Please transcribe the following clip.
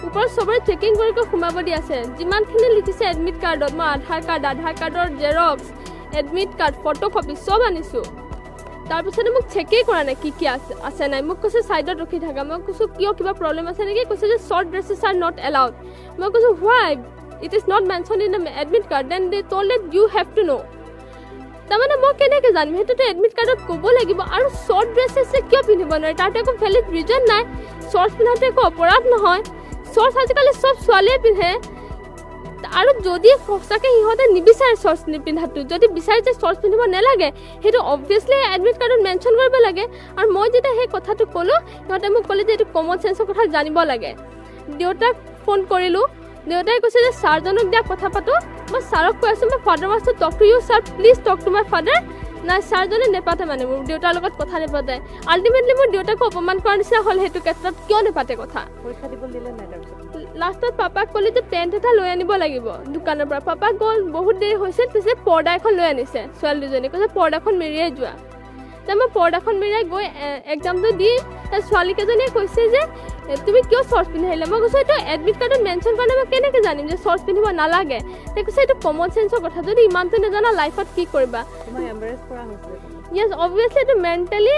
ওপৰত সবৰে চেকিং কৰি সোমাব দি আছে যিমানখিনি লিখিছে এডমিট কাৰ্ডত মই আধাৰ কাৰ্ডৰ জেৰক্স এডমিট কাৰ্ড ফটোকপি সব আনিছোঁ তাৰপিছতে মোক চেকেই কৰা নাই কি আছে নাই মোক কৈছে ছাইডত ৰখি থাকা মই কৈছোঁ কিয় কিবা প্ৰব্লেম আছে নেকি কৈছে যে short dresses are not allowed মই কৈছোঁ why it is not mention in the admit card then they told that you have to know' তাৰমানে মই কেনেকৈ জানিম সেইটোতো এডমিট কাৰ্ডত ক'ব লাগিব আৰু শ্বৰ্ট ড্ৰেছেছে কিয় পিন্ধিব নোৱাৰে তাত একো ভেলিড ৰিজন নাই শ্বৰ্টছ পিন্ধাটো একো অপৰাধ নহয় শ্বৰ্টছ আজিকালি চব ছোৱালীয়ে পিন্ধে আৰু যদি সঁচাকৈ সিহঁতে নিবিচাৰে শ্বৰ্টছ নিপিন্ধাটো যদি বিচাৰে যে শ্বৰ্টছ পিন্ধিব নালাগে সেইটো অবভিয়াছলি এডমিট কাৰ্ডত মেনশ্যন কৰিব লাগে আৰু মই যেতিয়া সেই কথাটো ক'লোঁ সিহঁতে মোক ক'লে যে এইটো কমন চেন্সৰ কথা জানিব লাগে দেউতাক ফোন কৰিলোঁ দেউতাই কৈছে যে ছাৰজনক দিয়া কথা পাতোঁ মই ছাৰক কৈ আছোঁ মই father was to talk to you sir please talk to my father নাই ছাৰজনে নেপাতে মানে মোৰ দেউতাৰ লগত কথা নেপাতে আল্টিমেটলি মোৰ দেউতাকো অপমান কৰাৰ নিচিনা হ'ল সেইটো ক্ষেত্ৰত কিয় নেপাতে কথা পৰীক্ষা দিব দিলে নাই লাষ্টত পাপাক ক'লে যে পেণ্ট এটা লৈ আনিব লাগিব দোকানৰ পৰা পাপাক গ'ল বহুত দেৰি হৈছিল পিছে পৰ্দা এখন লৈ আনিছে ছোৱালী দুজনী কৈছে পৰ্দাখন মেৰিয়াই যোৱা তাৰ মই পৰ্দাখন মেৰিয়াই গৈ এক্সামটো দি তাৰ ছোৱালীকেইজনীয়ে কৈছে যে তুমি কিয় শ্বৰ্টছ পিন্ধি আহিলা মই কৈছোঁ এইটো এডমিট কাৰ্ডত মেনশ্যন কৰা মই কেনেকৈ জানিম যে শ্বৰ্টছ পিন্ধিব নালাগে তাই কৈছে এইটো কমন চেন্সৰ কথা যদি ইমানটো নাজানা লাইফত কি কৰিবা তোমাৰ এম্বাৰেছ কৰা হৈছিলে য়েছ অবভিয়াছলি এইটো মেণ্টেলি